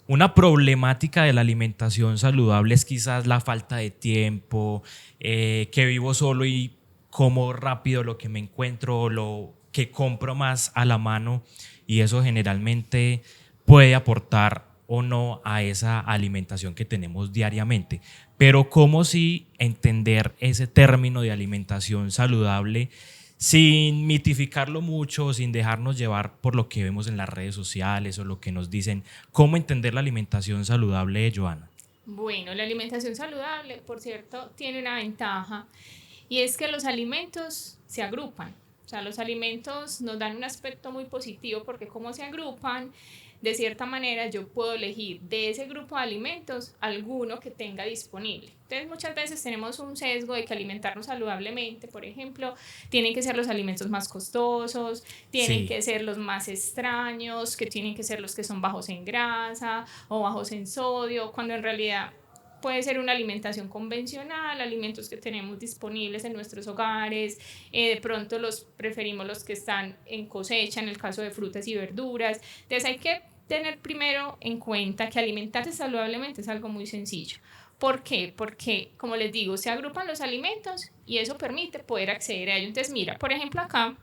una problemática de la alimentación saludable es quizás la falta de tiempo, que vivo solo y como rápido lo que me encuentro, lo que compro más a la mano, y eso generalmente puede aportar o no a esa alimentación que tenemos diariamente. Pero ¿cómo si entender ese término de alimentación saludable sin mitificarlo mucho, sin dejarnos llevar por lo que vemos en las redes sociales o lo que nos dicen? ¿Cómo entender la alimentación saludable, Joana? Bueno, la alimentación saludable, por cierto, tiene una ventaja y es que los alimentos se agrupan. O sea, los alimentos nos dan un aspecto muy positivo porque como se agrupan, de cierta manera yo puedo elegir de ese grupo de alimentos alguno que tenga disponible. Entonces muchas veces tenemos un sesgo de que alimentarnos saludablemente, por ejemplo, tienen que ser los alimentos más costosos, tienen Sí. que ser los más extraños, que tienen que ser los que son bajos en grasa o bajos en sodio, cuando en realidad puede ser una alimentación convencional, alimentos que tenemos disponibles en nuestros hogares, de pronto los preferimos los que están en cosecha, en el caso de frutas y verduras. Entonces hay que tener primero en cuenta que alimentarse saludablemente es algo muy sencillo. ¿Por qué? Porque, como les digo, se agrupan los alimentos y eso permite poder acceder a ellos. Entonces, mira, por ejemplo, acá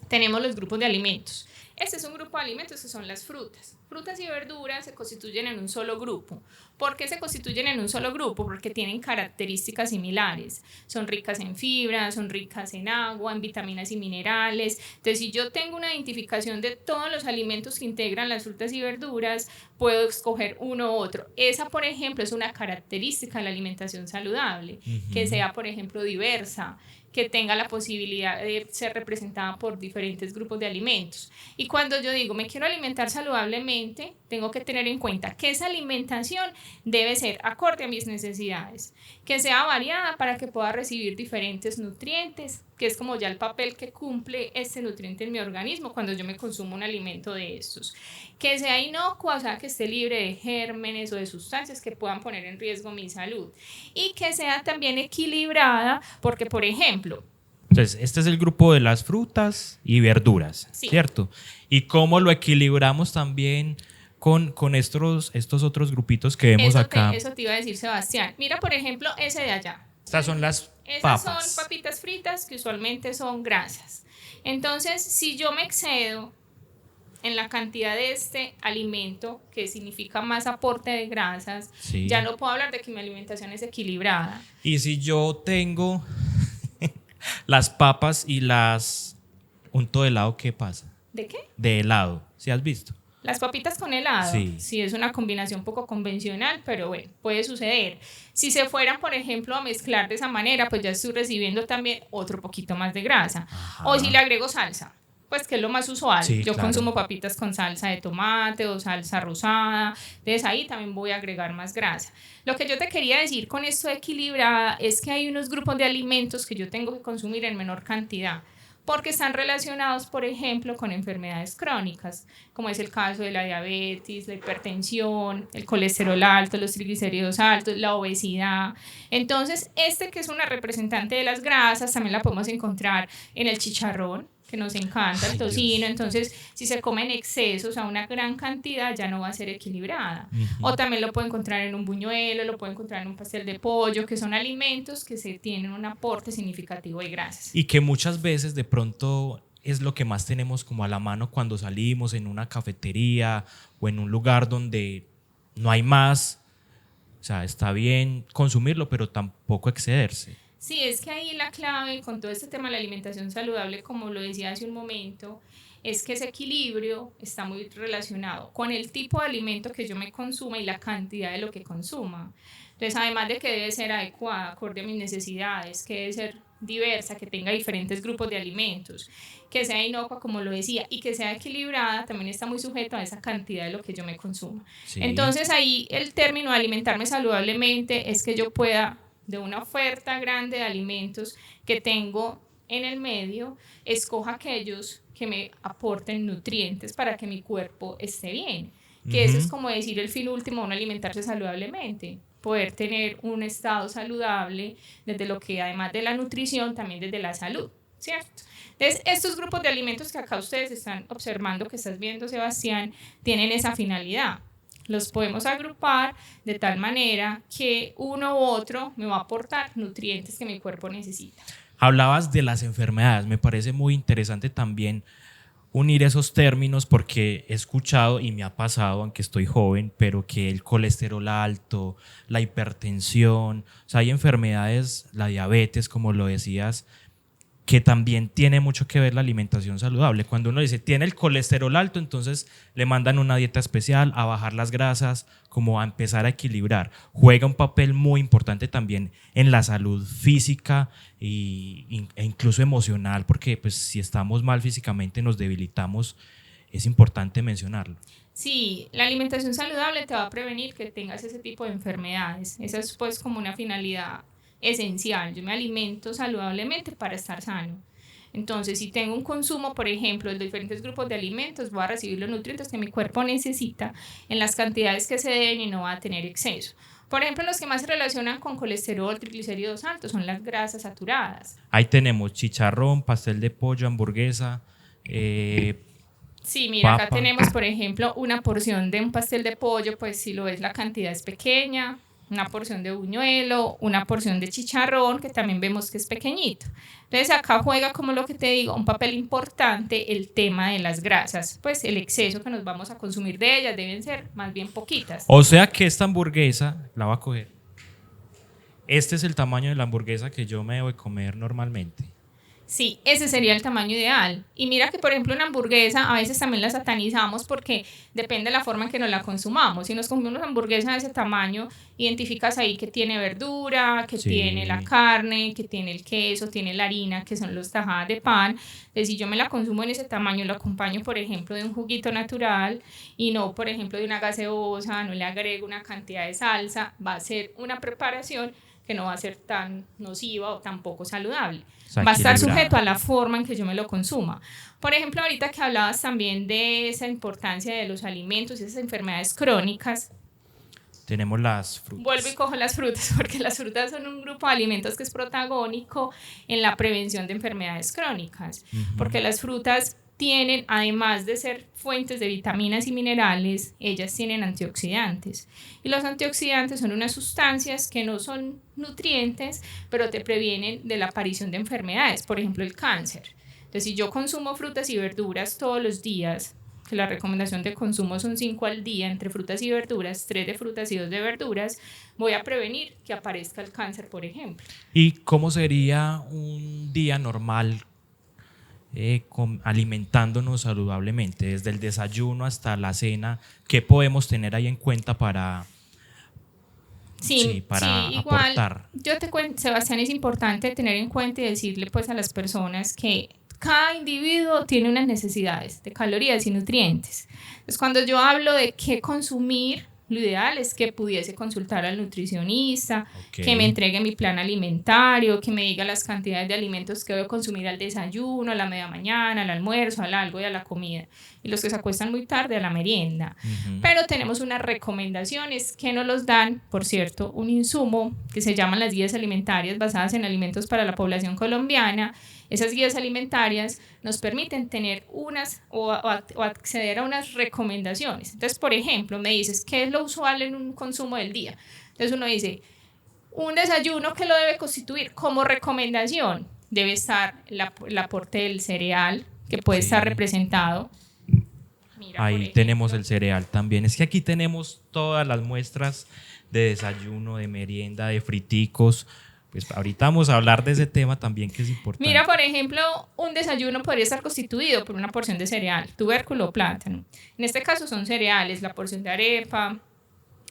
tenemos los grupos de alimentos. Este es un grupo de alimentos que son las frutas. Frutas y verduras se constituyen en un solo grupo. ¿Por qué se constituyen en un solo grupo? Porque tienen características similares. Son ricas en fibra, son ricas en agua, en vitaminas y minerales. Entonces, si yo tengo una identificación de todos los alimentos que integran las frutas y verduras, puedo escoger uno u otro. Esa, por ejemplo, es una característica de la alimentación saludable, que sea, por ejemplo, diversa, que tenga la posibilidad de ser representada por diferentes grupos de alimentos. Y cuando yo digo me quiero alimentar saludablemente, tengo que tener en cuenta que esa alimentación debe ser acorde a mis necesidades, que sea variada para que pueda recibir diferentes nutrientes, que es como ya el papel que cumple este nutriente en mi organismo cuando yo me consumo un alimento de estos, que sea inocua, o sea, que esté libre de gérmenes o de sustancias que puedan poner en riesgo mi salud, y que sea también equilibrada, porque por ejemplo, Entonces, este es el grupo de las frutas y verduras, sí, ¿cierto? Y cómo lo equilibramos también con estos otros grupitos que vemos acá. eso te iba a decir, Sebastián. Mira, por ejemplo, ese de allá. Estas son las Esas son papas. papitas fritas que usualmente son grasas. Entonces, si yo me excedo en la cantidad de este alimento, que significa más aporte de grasas, ya Sí. no puedo hablar de que mi alimentación es equilibrada. Y si yo tengo las papas y las unto de helado, ¿qué pasa? ¿De qué? De helado, ¿sí has visto? Las papitas con helado, Sí. sí es una combinación poco convencional, pero bueno, puede suceder. Si se fueran, por ejemplo, a mezclar de esa manera, pues ya estoy recibiendo también otro poquito más de grasa. O si le Ajá. agrego salsa, pues que es lo más usual. Sí, Yo claro. consumo papitas con salsa de tomate o salsa rosada, entonces ahí también voy a agregar más grasa. Lo que yo te quería decir con esto de equilibrada es que hay unos grupos de alimentos que yo tengo que consumir en menor cantidad, porque están relacionados, por ejemplo, con enfermedades crónicas, como es el caso de la diabetes, la hipertensión, el colesterol alto, los triglicéridos altos, la obesidad. Entonces, este que es una representante de las grasas, también la podemos encontrar en el chicharrón, que nos encanta, el Ay, tocino. Dios. Entonces, si se come en exceso, o sea, una gran cantidad, ya no va a ser equilibrada. O Ujú. también lo puede encontrar en un buñuelo, lo puede encontrar en un pastel de pollo, que son alimentos que se tienen un aporte significativo de grasas. Y que muchas veces de pronto es lo que más tenemos como a la mano cuando salimos en una cafetería o en un lugar donde no hay más. O sea, está bien consumirlo, pero tampoco excederse. Sí, es que ahí la clave con todo este tema de la alimentación saludable, como lo decía hace un momento, es que ese equilibrio está muy relacionado con el tipo de alimento que yo me consuma y la cantidad de lo que consuma. Entonces, además de que debe ser adecuada, acorde a mis necesidades, que debe ser diversa, que tenga diferentes grupos de alimentos, que sea inocua, como lo decía, y que sea equilibrada, también está muy sujeto a esa cantidad de lo que yo me consumo. Sí. Entonces, ahí el término de alimentarme saludablemente es que yo pueda, de una oferta grande de alimentos que tengo en el medio, escoja aquellos que me aporten nutrientes para que mi cuerpo esté bien. Que eso es Ujú. como decir el fin último de uno alimentarse saludablemente, poder tener un estado saludable desde lo que además de la nutrición, también desde la salud, ¿cierto? Entonces, estos grupos de alimentos que acá ustedes están observando, que estás viendo, Sebastián, tienen esa finalidad. Los podemos agrupar de tal manera que uno u otro me va a aportar nutrientes que mi cuerpo necesita. Hablabas de las enfermedades, me parece muy interesante también unir esos términos porque he escuchado y me ha pasado, aunque estoy joven, pero que el colesterol alto, la hipertensión, o sea, hay enfermedades, la diabetes, como lo decías, que también tiene mucho que ver la alimentación saludable. Cuando uno dice tiene el colesterol alto, entonces le mandan una dieta especial a bajar las grasas, como a empezar a equilibrar. Juega un papel muy importante también en la salud física e incluso emocional, porque pues, si estamos mal físicamente nos debilitamos, es importante mencionarlo. Sí, la alimentación saludable te va a prevenir que tengas ese tipo de enfermedades. Esa es pues como una finalidad esencial. Yo me alimento saludablemente para estar sano. Entonces, si tengo un consumo, por ejemplo, de diferentes grupos de alimentos, voy a recibir los nutrientes que mi cuerpo necesita en las cantidades que se deben y no va a tener exceso. Por ejemplo, los que más se relacionan con colesterol, triglicéridos altos son las grasas saturadas. Ahí tenemos chicharrón, pastel de pollo, hamburguesa, Sí, mira, acá papa. tenemos, por ejemplo, una porción de un pastel de pollo, pues si lo ves la cantidad es pequeña, una porción de buñuelo, una porción de chicharrón, que también vemos que es pequeñito. Entonces acá juega, como lo que te digo, un papel importante el tema de las grasas, pues el exceso que nos vamos a consumir de ellas deben ser más bien poquitas. O sea que esta hamburguesa la va a coger. Este es el tamaño de la hamburguesa que yo me debo de comer normalmente. Sí, ese sería el tamaño ideal. Y mira que, por ejemplo, una hamburguesa a veces también la satanizamos porque depende de la forma en que nos la consumamos. Si nos comemos una hamburguesa de ese tamaño, identificas ahí que tiene verdura, que tiene la Sí. carne, que tiene el queso, tiene la harina, que son los tajadas de pan. Entonces, si yo me la consumo en ese tamaño, lo acompaño, por ejemplo, de un juguito natural y no, por ejemplo, de una gaseosa, no le agrego una cantidad de salsa, va a ser una preparación que no va a ser tan nociva o tan poco saludable. Está Va a estar sujeto a equilibrada. la forma en que yo me lo consuma. Por ejemplo, ahorita que hablabas también de esa importancia de los alimentos y esas enfermedades crónicas, Tenemos las vuelvo y frutas. cojo las frutas, porque las frutas son un grupo de alimentos que es protagónico en la prevención de enfermedades crónicas, porque las frutas tienen, además de ser fuentes de vitaminas y minerales, ellas tienen antioxidantes. Y los antioxidantes son unas sustancias que no son nutrientes, pero te previenen de la aparición de enfermedades, por ejemplo el cáncer. Entonces, si yo consumo frutas y verduras todos los días, que la recomendación de consumo son 5 al día entre frutas y verduras, 3 de frutas y 2 de verduras, voy a prevenir que aparezca el cáncer, por ejemplo. ¿Y cómo sería un día normal alimentándonos saludablemente? Desde el desayuno hasta la cena, ¿qué podemos tener ahí en cuenta Sí, sí, para igual aportar? yo te cuento, Sebastián, es importante tener en cuenta y decirle pues a las personas que cada individuo tiene unas necesidades de calorías y nutrientes. Entonces, cuando yo hablo de qué consumir, lo ideal es que pudiese consultar al nutricionista, que me Ok. entregue mi plan alimentario, que me diga las cantidades de alimentos que debo consumir al desayuno, a la media mañana, al almuerzo, al algo y a la comida. Y los que se acuestan muy tarde, a la merienda. Ujú. Pero tenemos unas recomendaciones que nos los dan, por cierto, un insumo que se llaman las guías alimentarias basadas en alimentos para la población colombiana. Esas guías alimentarias nos permiten tener unas o acceder a unas recomendaciones. Entonces, por ejemplo, me dices, ¿qué es lo usual en un consumo del día? Entonces uno dice, un desayuno que lo debe constituir como recomendación. Debe estar el aporte del cereal, que puede estar Sí. representado. Mira, por Ahí tenemos ejemplo, el cereal también. Es que aquí tenemos todas las muestras de desayuno, de merienda, de friticos. Pues ahorita vamos a hablar de ese tema también que es Mira, importante. por ejemplo, un desayuno podría estar constituido por una porción de cereal, tubérculo o plátano. En este caso son cereales, la porción de arepa,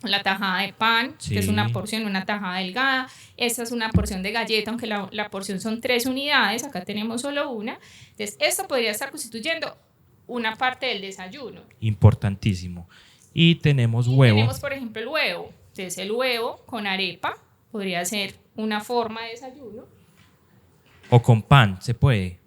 la tajada de pan, que es una Sí, porción, una tajada delgada. Esta es una porción de galleta, aunque la porción son 3 unidades, acá tenemos solo una. Entonces, esto podría estar constituyendo una parte del desayuno. importantísimo. Y tenemos Y huevo tenemos, por ejemplo, el huevo. Entonces, el huevo con arepa podría ser una forma de desayuno. o con pan, se puede,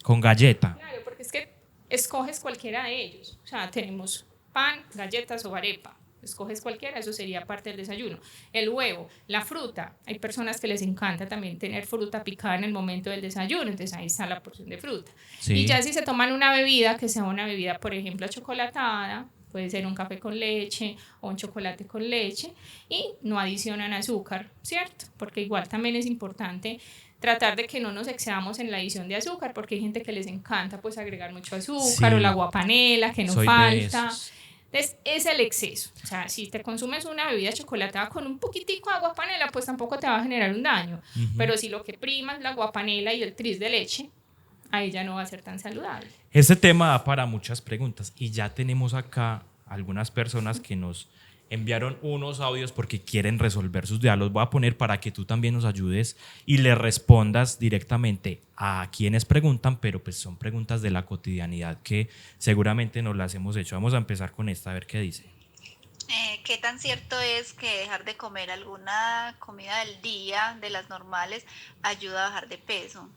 con galleta. Claro, porque es que escoges cualquiera de ellos. O sea, tenemos pan, galletas o arepa. Escoges cualquiera, eso sería parte del desayuno. El huevo, la fruta. Hay personas que les encanta también tener fruta picada en el momento del desayuno, entonces ahí está la porción de fruta. Y Sí, ya si se toman una bebida, que sea una bebida, por ejemplo, chocolatada, puede ser un café con leche o un chocolate con leche, y no adicionan azúcar, ¿cierto? Porque igual también es importante tratar de que no nos excedamos en la adición de azúcar, porque hay gente que les encanta pues agregar mucho azúcar o la Sí, aguapanela que no soy de falta. esos. Entonces, es el exceso. O sea, si te consumes una bebida chocolatada con un poquitico de aguapanela, pues tampoco te va a generar un daño. Ujú. Pero si lo que prima es la aguapanela y el tris de leche, ahí ya no va a ser tan saludable. Este tema da para muchas preguntas y ya tenemos acá algunas personas que nos enviaron unos audios porque quieren resolver sus dudas. Los voy a poner para que tú también nos ayudes y le respondas directamente a quienes preguntan, pero pues son preguntas de la cotidianidad que seguramente nos las hemos hecho. Vamos a empezar con esta, a ver qué dice. ¿Qué tan cierto es que dejar de comer alguna comida del día, de las normales, ayuda a bajar de peso?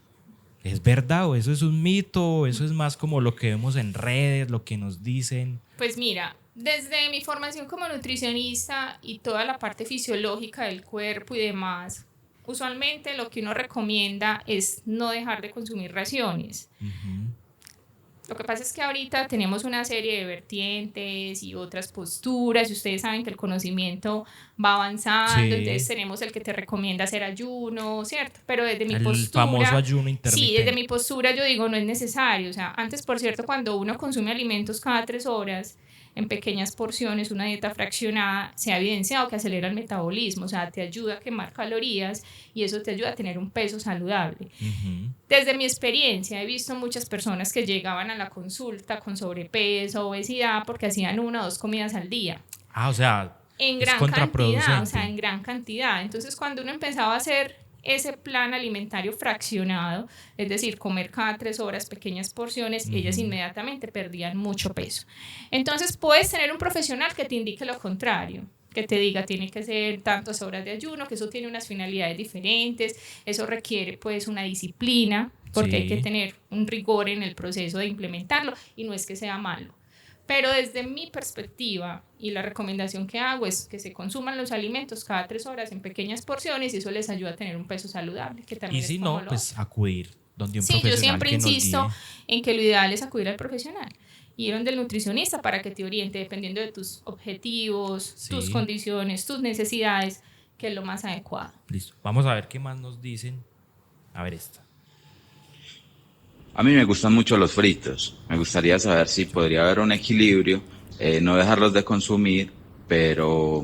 ¿Es verdad o eso es un mito? ¿O eso es más como lo que vemos en redes, lo que nos dicen? Pues mira, desde mi formación como nutricionista y toda la parte fisiológica del cuerpo y demás, usualmente lo que uno recomienda es no dejar de consumir raciones. Ujú. Lo que pasa es que ahorita tenemos una serie de vertientes y otras posturas, y ustedes saben que el conocimiento va avanzando, entonces Sí, tenemos el que te recomienda hacer ayuno, ¿cierto? Pero desde mi el famoso postura, ayuno sí, desde intermitente. mi postura yo digo no es necesario. O sea, antes, por cierto, cuando uno consume alimentos cada 3 horas, en pequeñas porciones, una dieta fraccionada, se ha evidenciado que acelera el metabolismo, o sea, te ayuda a quemar calorías y eso te ayuda a tener un peso saludable. Ujú. Desde mi experiencia he visto muchas personas que llegaban a la consulta con sobrepeso, obesidad, porque hacían 1 o 2 comidas al día, Ah, o sea, en es gran cantidad, o sea, contraproducente. en gran cantidad. Entonces, cuando uno empezaba a hacer ese plan alimentario fraccionado, es decir, comer cada 3 horas pequeñas porciones, ellas Ujú. inmediatamente perdían mucho peso. Entonces, puedes tener un profesional que te indique lo contrario, que te diga tiene que ser tantas horas de ayuno, que eso tiene unas finalidades diferentes, eso requiere pues una disciplina, porque hay que Sí. tener un rigor en el proceso de implementarlo y no es que sea malo. Pero desde mi perspectiva y la recomendación que hago es que se consuman los alimentos cada 3 horas en pequeñas porciones y eso les ayuda a tener un peso saludable, que Y también es si como no, lo pues otro. acudir donde un Sí, yo profesional siempre que nos insisto guíe. en que lo ideal es acudir al profesional, ir donde el nutricionista para que te oriente dependiendo de tus objetivos, tus Sí, condiciones, tus necesidades, que es lo más adecuado. listo. Vamos a ver qué más nos dicen. A ver esta. A mí me gustan mucho los fritos. Me gustaría saber si podría haber un equilibrio, no dejarlos de consumir, pero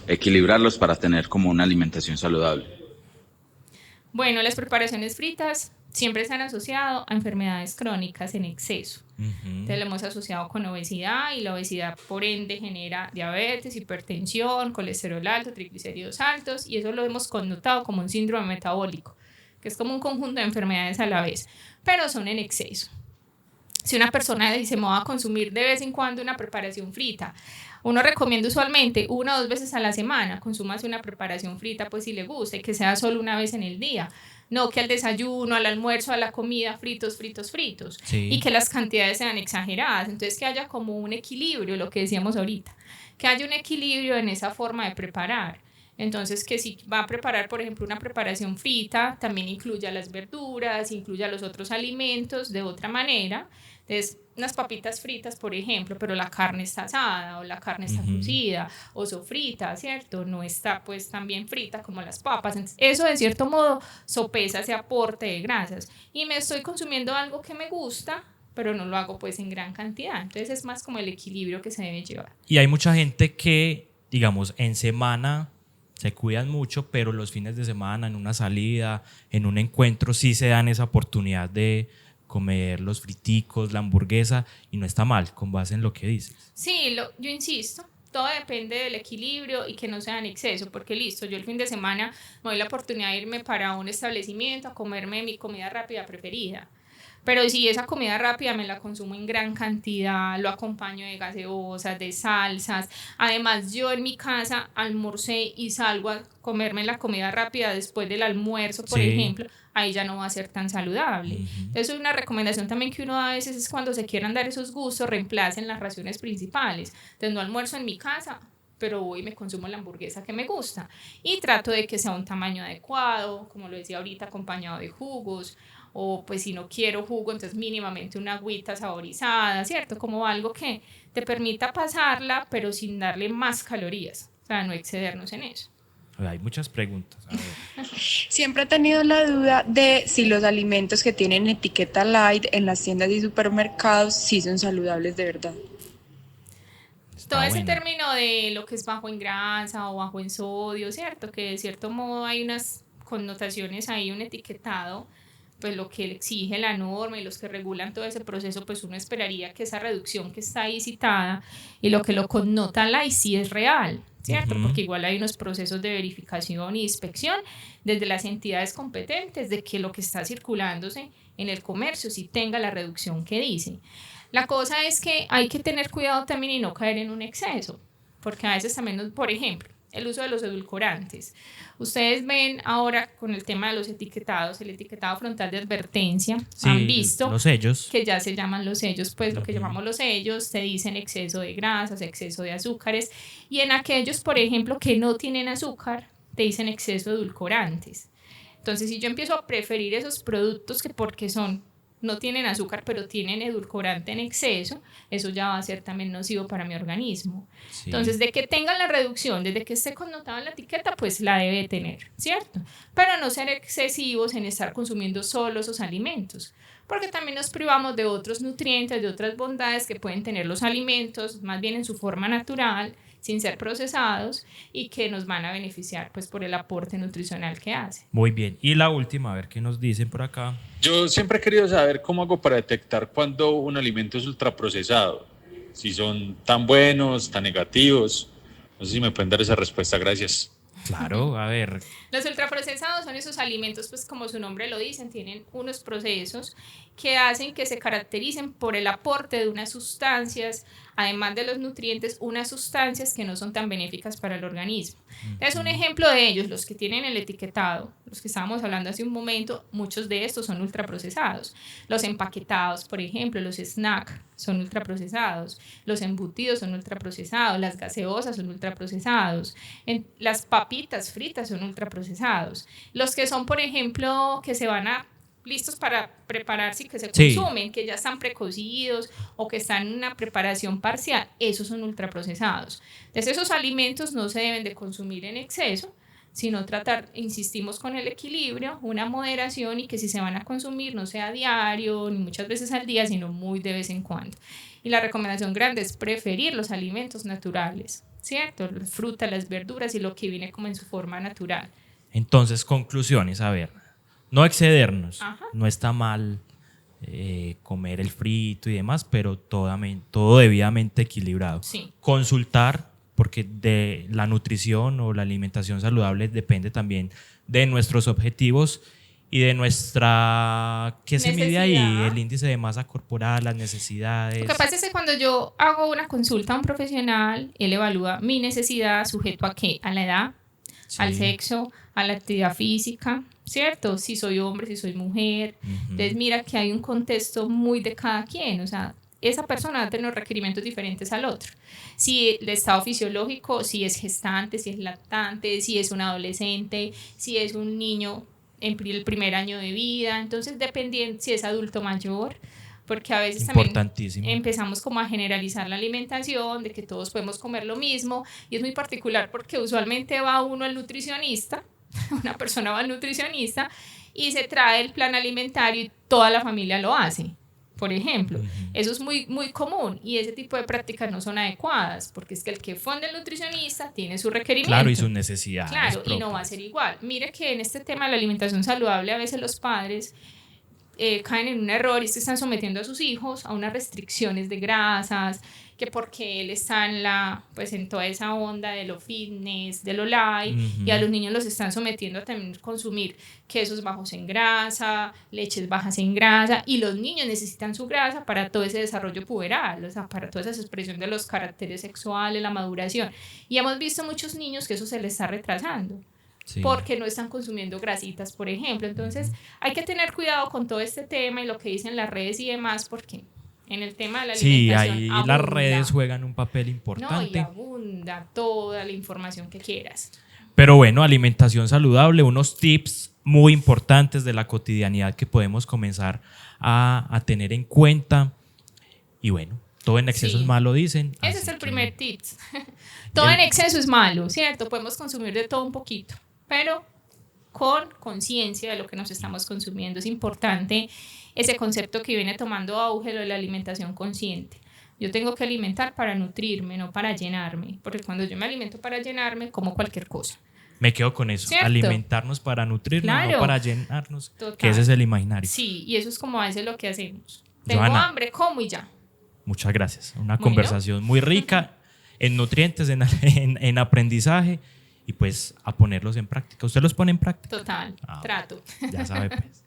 equilibrarlos para tener como una alimentación saludable. Bueno, las preparaciones fritas siempre se han asociado a enfermedades crónicas en exceso. Ujú. Entonces lo hemos asociado con obesidad y la obesidad por ende genera diabetes, hipertensión, colesterol alto, triglicéridos altos y eso lo hemos connotado como un síndrome metabólico, que es como un conjunto de enfermedades a la vez, pero son en exceso. Si una persona dice me voy a consumir de vez en cuando una preparación frita, uno recomienda usualmente 1 o 2 veces a la semana, consúmase una preparación frita pues si le gusta y que sea solo una vez en el día, no que al desayuno, al almuerzo, a la comida, fritos, fritos, fritos, y Sí. que las cantidades sean exageradas, entonces que haya como un equilibrio, lo que decíamos ahorita, que haya un equilibrio en esa forma de preparar. Entonces, que si va a preparar, por ejemplo, una preparación frita, también incluya las verduras, incluya los otros alimentos de otra manera. Entonces, unas papitas fritas, por ejemplo, pero la carne está asada o la carne está Ujú. cocida o sofrita, ¿cierto? No está pues tan bien frita como las papas. Entonces, eso de cierto modo sopesa ese aporte de grasas. Y me estoy consumiendo algo que me gusta, pero no lo hago pues en gran cantidad. Entonces, es más como el equilibrio que se debe llevar. Y hay mucha gente que, digamos, en semana se cuidan mucho, pero los fines de semana, en una salida, en un encuentro, sí se dan esa oportunidad de comer los friticos, la hamburguesa, y no está mal, con base en lo que dices. Sí, yo insisto, todo depende del equilibrio y que no sea en exceso, porque listo, yo el fin de semana me doy la oportunidad de irme para un establecimiento a comerme mi comida rápida preferida. Pero si esa comida rápida me la consumo en gran cantidad, lo acompaño de gaseosas, de salsas. Además, yo en mi casa almorcé y salgo a comerme la comida rápida después del almuerzo, por Sí. ejemplo, ahí ya no va a ser tan saludable. Ujú. Entonces, una recomendación también que uno da a veces es cuando se quieran dar esos gustos, reemplacen las raciones principales. Entonces, no almuerzo en mi casa, pero voy y me consumo la hamburguesa que me gusta. Y trato de que sea un tamaño adecuado, como lo decía ahorita, acompañado de jugos o pues si no quiero jugo, entonces mínimamente una agüita saborizada, ¿cierto? Como algo que te permita pasarla, pero sin darle más calorías, o sea, no excedernos en eso. Hay muchas preguntas. A ver. Siempre he tenido la duda de si los alimentos que tienen etiqueta light en las tiendas y supermercados sí son saludables de verdad. Está Todo ese buena. término de lo que es bajo en grasa o bajo en sodio, ¿cierto? Que de cierto modo hay unas connotaciones ahí, un etiquetado, pues lo que exige la norma y los que regulan todo ese proceso, pues uno esperaría que esa reducción que está ahí citada y lo que lo connota light sí es real, ¿cierto? Ujú. Porque igual hay unos procesos de verificación y inspección desde las entidades competentes de que lo que está circulándose en el comercio sí tenga la reducción que dice. La cosa es que hay que tener cuidado también y no caer en un exceso, porque a veces también, por ejemplo, el uso de los edulcorantes. Ustedes ven ahora con el tema de los etiquetados, el etiquetado frontal de advertencia, Sí, han visto los sellos. que ya se llaman los sellos, pues lo que Ujú. llamamos los sellos, te dicen exceso de grasas, exceso de azúcares, y en aquellos, por ejemplo, que no tienen azúcar, te dicen exceso de edulcorantes. Entonces, si yo empiezo a preferir esos productos que porque no tienen azúcar, pero tienen edulcorante en exceso, eso ya va a ser también nocivo para mi organismo. Sí. Entonces, de que tenga la reducción, desde que esté connotado en la etiqueta, pues la debe tener, ¿cierto? Pero no ser excesivos en estar consumiendo solo esos alimentos, porque también nos privamos de otros nutrientes, de otras bondades que pueden tener los alimentos, más bien en su forma natural, sin ser procesados y que nos van a beneficiar pues por el aporte nutricional que hace. Muy bien. Y la última, a ver qué nos dicen por acá. Yo siempre he querido saber cómo hago para detectar cuando un alimento es ultraprocesado, si son tan buenos, tan negativos. No sé si me pueden dar esa respuesta, gracias. Claro, a ver. Los ultraprocesados son esos alimentos, pues como su nombre lo dicen, tienen unos procesos que hacen que se caractericen por el aporte de unas sustancias, además de los nutrientes, unas sustancias que no son tan benéficas para el organismo. Es un ejemplo de ellos, los que tienen el etiquetado, los que estábamos hablando hace un momento, muchos de estos son ultraprocesados. Los empaquetados, por ejemplo, los snacks son ultraprocesados, los embutidos son ultraprocesados, las gaseosas son ultraprocesados, las papitas fritas son ultraprocesados. Los que son, por ejemplo, que se van a listos para prepararse y que se Sí. consumen, que ya están precocidos o que están en una preparación parcial, esos son ultraprocesados. Entonces esos alimentos no se deben de consumir en exceso, sino tratar, insistimos con el equilibrio, una moderación y que si se van a consumir no sea diario ni muchas veces al día, sino muy de vez en cuando. Y la recomendación grande es preferir los alimentos naturales, ¿cierto? Las frutas, las verduras y lo que viene como en su forma natural. Entonces, conclusiones, a ver. No excedernos. Ajá. No está mal comer el frito y demás, pero todo debidamente equilibrado. Sí. Consultar, porque de la nutrición o la alimentación saludable depende también de nuestros objetivos y de nuestra, ¿qué se mide ahí? Necesidad. El índice de masa corporal, las necesidades. Lo que pasa es que cuando yo hago una consulta a un profesional, él evalúa mi necesidad sujeto a qué, a la edad, Sí. al sexo, a la actividad física, ¿cierto? Si soy hombre, si soy mujer. Ujú. Entonces mira que hay un contexto muy de cada quien, o sea, esa persona va a tener requerimientos diferentes al otro. Si el estado fisiológico, si es gestante, si es lactante, si es un adolescente, si es un niño en el primer año de vida, entonces dependiendo si es adulto mayor, porque a veces también Importantísimo. empezamos como a generalizar la alimentación, de que todos podemos comer lo mismo, y es muy particular porque usualmente va uno al nutricionista, una persona va al nutricionista y se trae el plan alimentario y toda la familia lo hace, por ejemplo. Eso es muy, muy común y ese tipo de prácticas no son adecuadas porque es que el que fue el nutricionista tiene su requerimiento. Claro, y sus necesidades. Claro, y no va a propias. ser igual. Mire que en este tema de la alimentación saludable a veces los padres caen en un error y se están sometiendo a sus hijos a unas restricciones de grasas, que porque él está pues en toda esa onda de lo fitness, de lo light, Ujú. y a los niños los están sometiendo a también consumir quesos bajos en grasa, leches bajas en grasa, y los niños necesitan su grasa para todo ese desarrollo puberal, o sea, para toda esa expresión de los caracteres sexuales, la maduración. Y hemos visto muchos niños que eso se les está retrasando. Sí. Porque no están consumiendo grasitas, por ejemplo. Entonces, hay que tener cuidado con todo este tema y lo que dicen las redes y demás, porque en el tema de la Sí, alimentación ahí abunda, las redes juegan un papel no, y importante. abunda toda la información que quieras. Pero bueno, alimentación saludable, unos tips muy importantes de la cotidianidad que podemos comenzar a tener en cuenta. Y bueno, todo en exceso Sí. es malo, dicen. Ese así es el que primer tip. Todo en exceso es malo, ¿cierto? Podemos consumir de todo un poquito, pero con conciencia de lo que nos estamos consumiendo. Es importante ese concepto que viene tomando auge, lo de la alimentación consciente. Yo tengo que alimentar para nutrirme, no para llenarme, porque cuando yo me alimento para llenarme, como cualquier cosa. me quedo con eso. ¿Cierto? Alimentarnos para nutrirnos, Claro. no para llenarnos, Total. que ese es el imaginario. Sí, y eso es como a veces lo que hacemos. Tengo Johanna. hambre, como y ya. Muchas gracias. Una Bueno. conversación muy rica en nutrientes, en aprendizaje y pues a ponerlos en práctica. ¿Usted los pone en práctica? Total, Ah, trato. Ya sabe pues.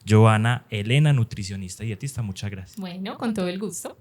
Johanna Elena, nutricionista y dietista, muchas gracias. Bueno, con todo el gusto.